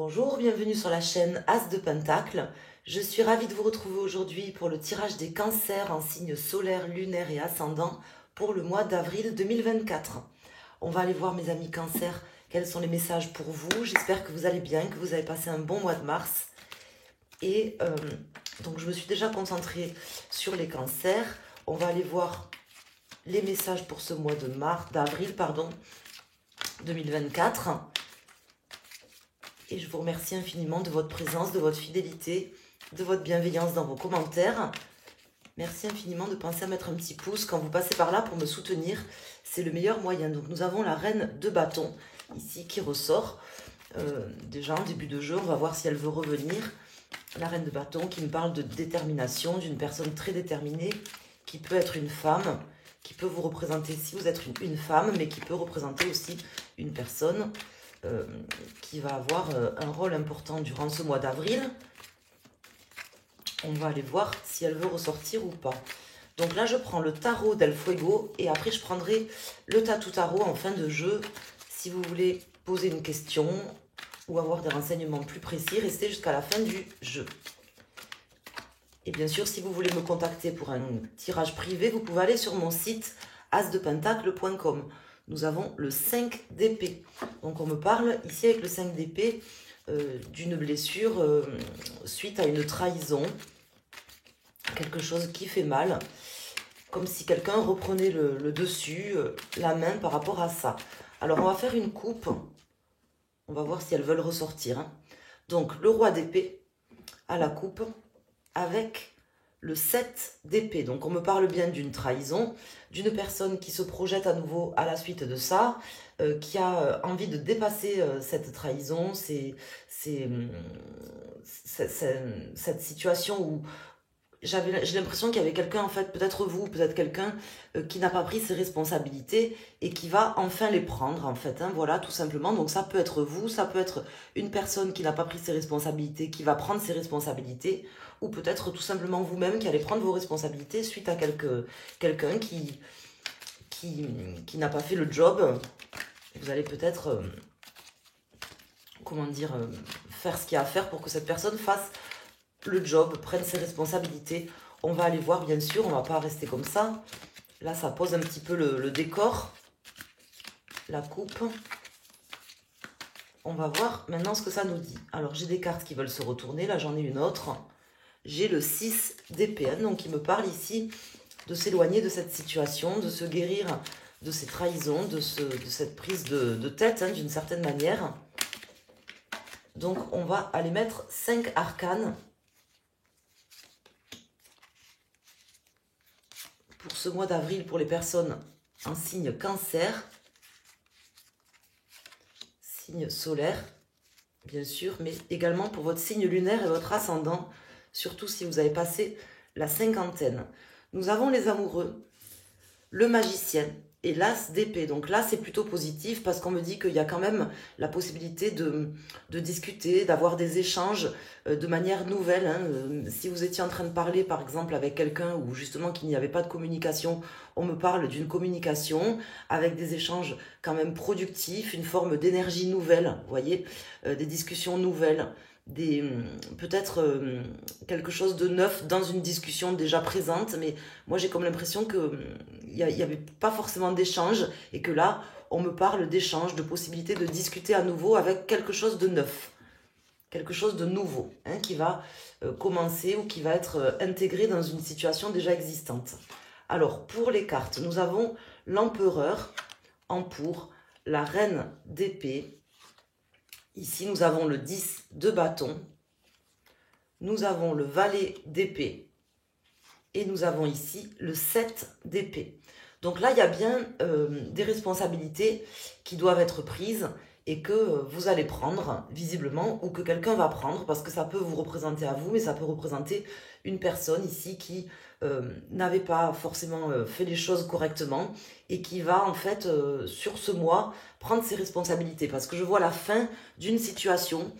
Bonjour, bienvenue sur la chaîne As de Pentacle. Je suis ravie de vous retrouver aujourd'hui pour le tirage des cancers en signes solaire, lunaire et ascendant pour le mois d'avril 2024. On va aller voir mes amis cancers, quels sont les messages pour vous. J'espère que vous allez bien, que vous avez passé un bon mois de mars. Et donc je me suis déjà concentrée sur les cancers. On va aller voir les messages pour ce mois d'avril 2024. Et je vous remercie infiniment de votre présence, de votre fidélité, de votre bienveillance dans vos commentaires. Merci infiniment de penser à mettre un petit pouce quand vous passez par là pour me soutenir. C'est le meilleur moyen. Donc nous avons la reine de bâton ici qui ressort. Déjà en début de jeu, on va voir si elle veut revenir. La reine de bâton qui me parle de détermination, d'une personne très déterminée, qui peut être une femme, qui peut vous représenter si vous êtes une femme, mais qui peut représenter aussi une personne qui va avoir un rôle important durant ce mois d'avril. On va aller voir si elle veut ressortir ou pas. Donc là, je prends le tarot del Fuego et après, je prendrai le Tatou Tarot en fin de jeu. Si vous voulez poser une question ou avoir des renseignements plus précis, restez jusqu'à la fin du jeu. Et bien sûr, si vous voulez me contacter pour un tirage privé, vous pouvez aller sur mon site asdepentacle.com. Nous avons le 5 d'épée. Donc on me parle ici avec le 5 d'épée d'une blessure suite à une trahison. Quelque chose qui fait mal. Comme si quelqu'un reprenait le dessus, la main par rapport à ça. Alors on va faire une coupe. On va voir si elles veulent ressortir. Donc le roi d'épée à la coupe avec le 7 d'épée. Donc on me parle bien d'une trahison, d'une personne qui se projette à nouveau à la suite de ça, qui a envie de dépasser cette trahison, cette situation où j'ai l'impression qu'il y avait quelqu'un, en fait, peut-être vous, peut-être quelqu'un qui n'a pas pris ses responsabilités et qui va enfin les prendre, en fait, voilà, tout simplement. Donc ça peut être vous, ça peut être une personne qui n'a pas pris ses responsabilités, qui va prendre ses responsabilités, ou peut-être tout simplement vous-même qui allez prendre vos responsabilités suite à quelqu'un qui n'a pas fait le job. Vous allez peut-être, faire ce qu'il y a à faire pour que cette personne fasse le job, prenne ses responsabilités. On va aller voir, bien sûr, on va pas rester comme ça. Là, ça pose un petit peu le décor. La coupe. On va voir maintenant ce que ça nous dit. Alors, j'ai des cartes qui veulent se retourner. Là, j'en ai une autre. J'ai le 6 d'épée, donc il me parle ici de s'éloigner de cette situation, de se guérir de ces trahisons, de cette prise de tête, d'une certaine manière. Donc, on va aller mettre 5 arcanes pour ce mois d'avril pour les personnes en signe cancer, signe solaire, bien sûr, mais également pour votre signe lunaire et votre ascendant, surtout si vous avez passé la cinquantaine. Nous avons les amoureux, le magicien et l'as d'épée. Donc là, c'est plutôt positif parce qu'on me dit qu'il y a quand même la possibilité de discuter, d'avoir des échanges de manière nouvelle. Si vous étiez en train de parler, par exemple, avec quelqu'un où justement qu'il n'y avait pas de communication, on me parle d'une communication avec des échanges quand même productifs, une forme d'énergie nouvelle, vous voyez, des discussions nouvelles. Peut-être quelque chose de neuf dans une discussion déjà présente, mais moi j'ai comme l'impression que il n'y avait pas forcément d'échange et que là on me parle d'échange, de possibilité de discuter à nouveau avec quelque chose de neuf, quelque chose de nouveau qui va commencer ou qui va être intégré dans une situation déjà existante. Alors pour les cartes, nous avons l'empereur en pour, la reine d'épée. Ici, nous avons le 10 de bâton, nous avons le valet d'épée et nous avons ici le 7 d'épée. Donc là, il y a bien des responsabilités qui doivent être prises et que vous allez prendre, visiblement, ou que quelqu'un va prendre, parce que ça peut vous représenter à vous, mais ça peut représenter une personne ici qui n'avait pas forcément fait les choses correctement et qui va, en fait, sur ce mois, prendre ses responsabilités. Parce que je vois la fin d'une situation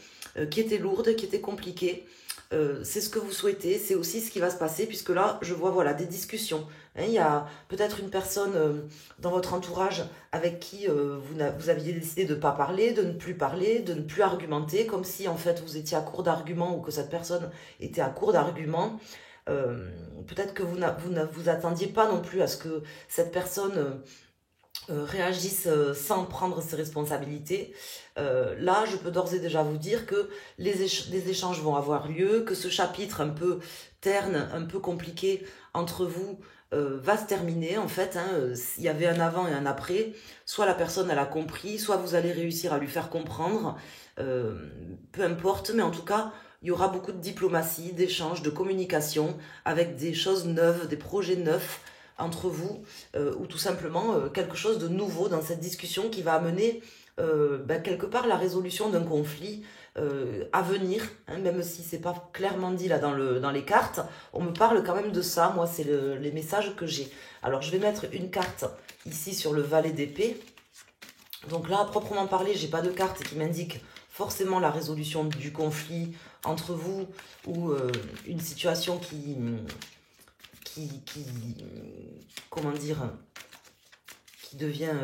qui était lourde, qui était compliquée, c'est ce que vous souhaitez, c'est aussi ce qui va se passer, puisque là, je vois voilà, des discussions. Hein, il y a peut-être une personne dans votre entourage avec qui vous aviez décidé de ne pas parler, de ne plus parler, de ne plus argumenter, comme si en fait vous étiez à court d'arguments ou que cette personne était à court d'arguments. Peut-être que vous ne vous attendiez pas non plus à ce que cette personne réagissent sans prendre ses responsabilités. Là, je peux d'ores et déjà vous dire que les échanges vont avoir lieu, que ce chapitre un peu terne, un peu compliqué entre vous va se terminer. En fait, hein, il y avait un avant et un après. Soit la personne, elle a compris, soit vous allez réussir à lui faire comprendre. Peu importe, mais en tout cas, il y aura beaucoup de diplomatie, d'échanges, de communication avec des choses neuves, des projets neufs entre vous, ou tout simplement quelque chose de nouveau dans cette discussion qui va amener quelque part la résolution d'un conflit à venir, hein, même si c'est pas clairement dit là dans les cartes, on me parle quand même de ça, moi c'est les messages que j'ai. Alors je vais mettre une carte ici sur le valet d'épée. Donc là, à proprement parler, j'ai pas de carte qui m'indique forcément la résolution du conflit entre vous ou une situation qui comment dire, qui devient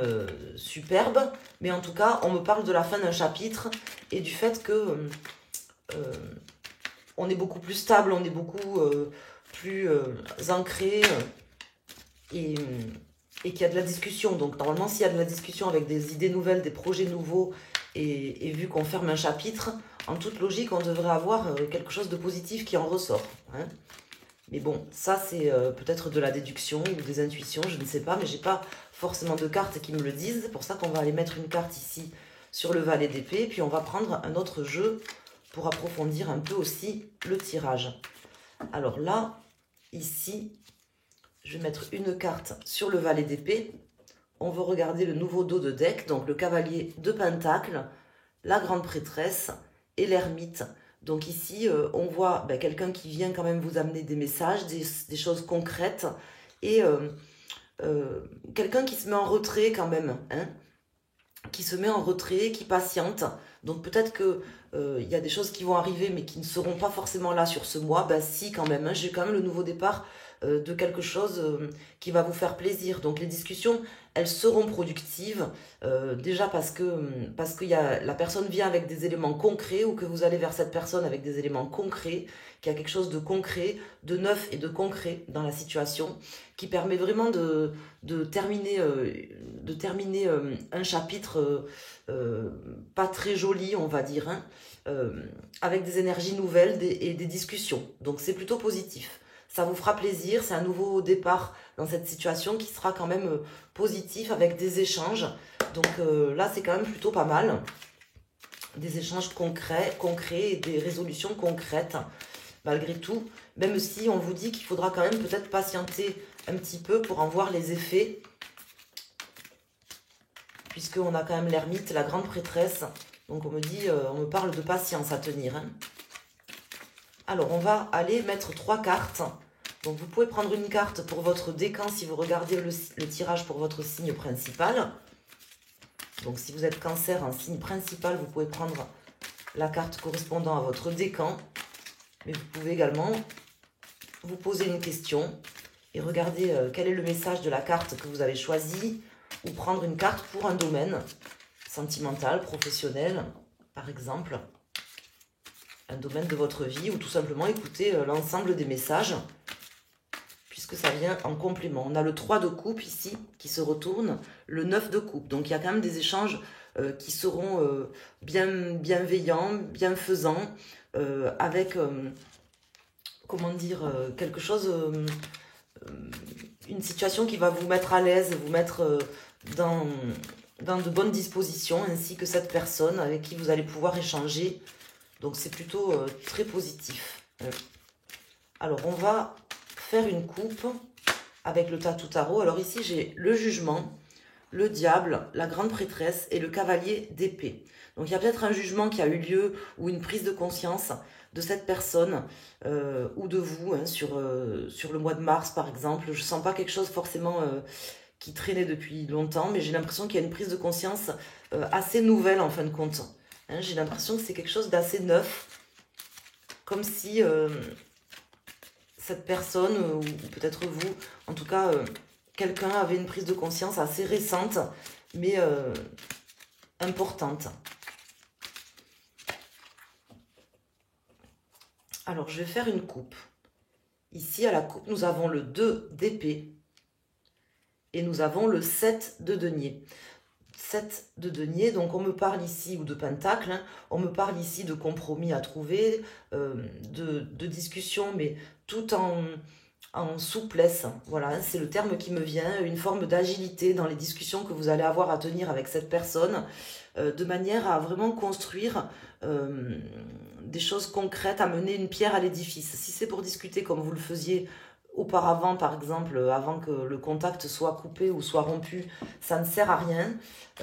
superbe, mais en tout cas, on me parle de la fin d'un chapitre et du fait que on est beaucoup plus stable, on est beaucoup plus ancré et qu'il y a de la discussion. Donc normalement, s'il y a de la discussion avec des idées nouvelles, des projets nouveaux, et vu qu'on ferme un chapitre, en toute logique, on devrait avoir quelque chose de positif qui en ressort. Hein. Mais bon, ça c'est peut-être de la déduction ou des intuitions, je ne sais pas, mais j'ai pas forcément de cartes qui me le disent. C'est pour ça qu'on va aller mettre une carte ici sur le valet d'épée, puis on va prendre un autre jeu pour approfondir un peu aussi le tirage. Alors là, ici, je vais mettre une carte sur le valet d'épée. On veut regarder le nouveau dos de deck, donc le cavalier de Pentacle, la grande prêtresse et l'ermite. Donc ici, on voit quelqu'un qui vient quand même vous amener des messages, des choses concrètes, et quelqu'un qui se met en retrait quand même, hein, qui se met en retrait, qui patiente. Donc peut-être que il y a des choses qui vont arriver, mais qui ne seront pas forcément là sur ce mois. Ben si, quand même, hein, j'ai quand même le nouveau départ de quelque chose qui va vous faire plaisir. Donc les discussions, elles seront productives, déjà parce que la personne vient avec des éléments concrets, ou que vous allez vers cette personne avec des éléments concrets, qu'il y a quelque chose de concret, de neuf et de concret dans la situation, qui permet vraiment de terminer un chapitre pas très joli, on va dire, hein, avec des énergies nouvelles et des discussions. Donc c'est plutôt positif. Ça vous fera plaisir, c'est un nouveau départ dans cette situation qui sera quand même positif avec des échanges. Donc là, c'est quand même plutôt pas mal. Des échanges concrets et des résolutions concrètes, malgré tout. Même si on vous dit qu'il faudra quand même peut-être patienter un petit peu pour en voir les effets. Puisqu'on a quand même l'ermite, la grande prêtresse. Donc on me dit, on me parle de patience à tenir. Hein. Alors on va aller mettre 3 cartes. Donc vous pouvez prendre une carte pour votre décan si vous regardez le tirage pour votre signe principal. Donc si vous êtes cancer en signe principal, vous pouvez prendre la carte correspondant à votre décan. Mais vous pouvez également vous poser une question et regarder quel est le message de la carte que vous avez choisie, ou prendre une carte pour un domaine sentimental, professionnel, par exemple. Un domaine de votre vie, ou tout simplement écouter l'ensemble des messages, puisque ça vient en complément. On a le 3 de coupe ici, qui se retourne, le 9 de coupe. Donc il y a quand même des échanges qui seront bienveillants, bienfaisants, avec, comment dire, quelque chose, une situation qui va vous mettre à l'aise, vous mettre dans de bonnes dispositions, ainsi que cette personne avec qui vous allez pouvoir échanger. Donc c'est plutôt très positif. Alors on va faire une coupe avec le Tatou Tarot. Alors ici j'ai le jugement, le diable, la grande prêtresse et le cavalier d'épée. Donc il y a peut-être un jugement qui a eu lieu, ou une prise de conscience de cette personne ou de vous, hein, sur le mois de mars par exemple. Je ne sens pas quelque chose forcément qui traînait depuis longtemps, mais j'ai l'impression qu'il y a une prise de conscience assez nouvelle en fin de compte. Hein, j'ai l'impression que c'est quelque chose d'assez neuf. comme si cette personne, ou peut-être vous, en tout cas, quelqu'un avait une prise de conscience assez récente, mais importante. Alors, je vais faire une coupe. Ici, à la coupe, nous avons le 2 d'épée et nous avons le 7 de denier. 7 de denier, donc on me parle ici, ou de pentacle, hein, on me parle ici de compromis à trouver, de discussion, mais tout en souplesse. Voilà, hein, c'est le terme qui me vient, une forme d'agilité dans les discussions que vous allez avoir à tenir avec cette personne, de manière à vraiment construire des choses concrètes, à mener une pierre à l'édifice. Si c'est pour discuter comme vous le faisiez auparavant, par exemple, avant que le contact soit coupé ou soit rompu, ça ne sert à rien.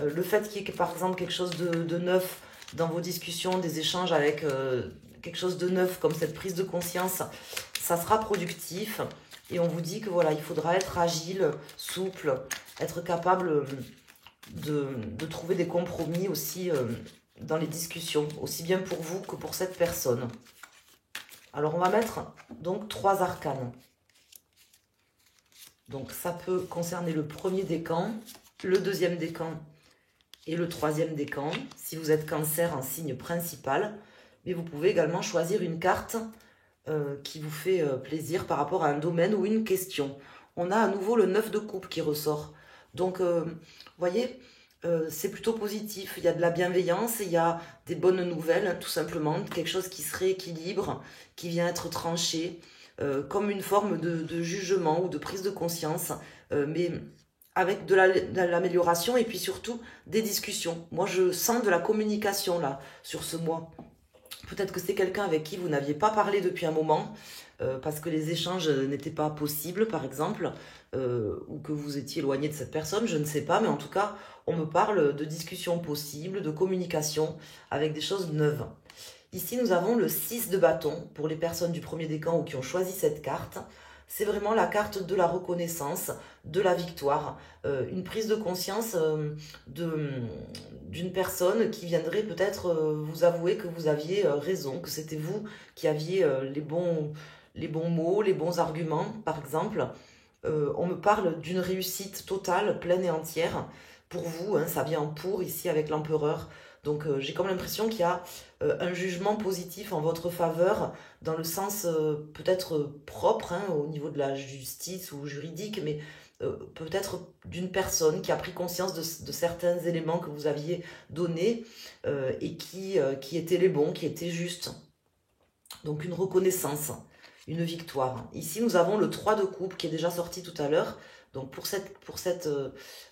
Le fait qu'il y ait, par exemple, quelque chose de neuf dans vos discussions, des échanges avec quelque chose de neuf, comme cette prise de conscience, ça sera productif. Et on vous dit que voilà, il faudra être agile, souple, être capable de trouver des compromis aussi dans les discussions, aussi bien pour vous que pour cette personne. Alors, on va mettre donc 3 arcanes. Donc, ça peut concerner le premier décan, le deuxième décan et le troisième décan, si vous êtes Cancer en signe principal. Mais vous pouvez également choisir une carte qui vous fait plaisir par rapport à un domaine ou une question. On a à nouveau le 9 de coupe qui ressort. Donc, vous voyez, c'est plutôt positif. Il y a de la bienveillance, il y a des bonnes nouvelles, tout simplement. Quelque chose qui se rééquilibre, qui vient être tranché, comme une forme de jugement ou de prise de conscience, mais avec de l'amélioration et puis surtout des discussions. Moi, je sens de la communication là, sur ce mois. Peut-être que c'est quelqu'un avec qui vous n'aviez pas parlé depuis un moment, parce que les échanges n'étaient pas possibles, par exemple, ou que vous étiez éloigné de cette personne, je ne sais pas, mais en tout cas, on me parle de discussions possibles, de communication, avec des choses neuves. Ici, nous avons le 6 de bâton, pour les personnes du premier décan ou qui ont choisi cette carte. C'est vraiment la carte de la reconnaissance, de la victoire, une prise de conscience d'une personne qui viendrait peut-être vous avouer que vous aviez raison, que c'était vous qui aviez les bons mots, les bons arguments, par exemple. On me parle d'une réussite totale, pleine et entière, pour vous, hein, ça vient en pour ici avec l'empereur. Donc j'ai comme l'impression qu'il y a un jugement positif en votre faveur, dans le sens peut-être propre, hein, au niveau de la justice ou juridique, mais peut-être d'une personne qui a pris conscience de certains éléments que vous aviez donnés et qui étaient les bons, qui étaient justes. Donc une reconnaissance, une victoire. Ici nous avons le 3 de coupe qui est déjà sorti tout à l'heure. Donc pour cette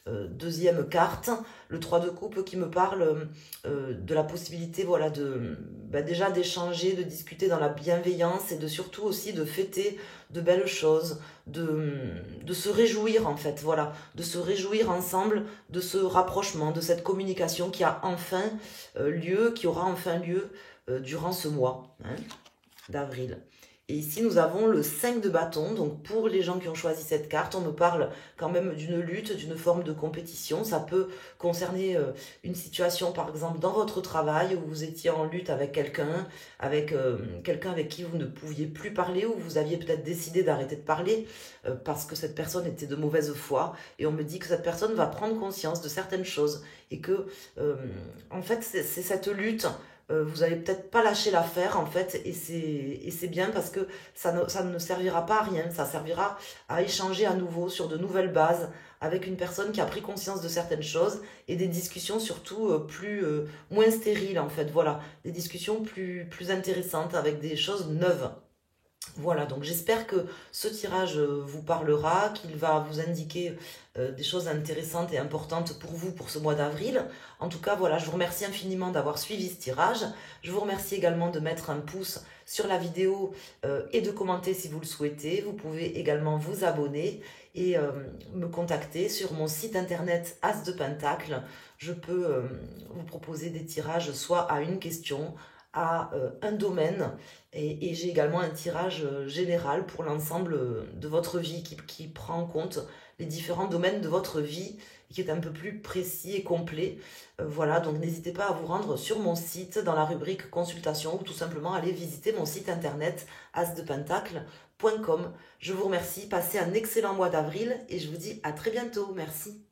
deuxième carte, le 3 de coupe qui me parle de la possibilité, voilà, déjà d'échanger, de discuter dans la bienveillance et de surtout aussi de fêter de belles choses, de se réjouir en fait, voilà, de se réjouir ensemble de ce rapprochement, de cette communication qui a enfin lieu, qui aura enfin lieu durant ce mois, hein, d'avril. Et ici, nous avons le 5 de bâton. Donc, pour les gens qui ont choisi cette carte, on me parle quand même d'une lutte, d'une forme de compétition. Ça peut concerner une situation, par exemple, dans votre travail, où vous étiez en lutte avec quelqu'un avec qui vous ne pouviez plus parler, ou vous aviez peut-être décidé d'arrêter de parler parce que cette personne était de mauvaise foi. Et on me dit que cette personne va prendre conscience de certaines choses. Et que, en fait, c'est cette lutte. Vous n'allez peut-être pas lâcher l'affaire en fait, et c'est bien parce que ça ne servira pas à rien, ça servira à échanger à nouveau sur de nouvelles bases avec une personne qui a pris conscience de certaines choses, et des discussions surtout moins stériles en fait, voilà, des discussions plus intéressantes avec des choses neuves. Voilà, donc j'espère que ce tirage vous parlera, qu'il va vous indiquer des choses intéressantes et importantes pour vous pour ce mois d'avril. En tout cas, voilà, je vous remercie infiniment d'avoir suivi ce tirage. Je vous remercie également de mettre un pouce sur la vidéo et de commenter si vous le souhaitez. Vous pouvez également vous abonner et me contacter sur mon site internet As de Pentacle. Je peux vous proposer des tirages soit à une question, à un domaine, et j'ai également un tirage général pour l'ensemble de votre vie qui prend en compte les différents domaines de votre vie qui est un peu plus précis et complet. Voilà, donc n'hésitez pas à vous rendre sur mon site dans la rubrique consultation ou tout simplement aller visiter mon site internet asdepentacle.com. Je vous remercie, passez un excellent mois d'avril et je vous dis à très bientôt. Merci.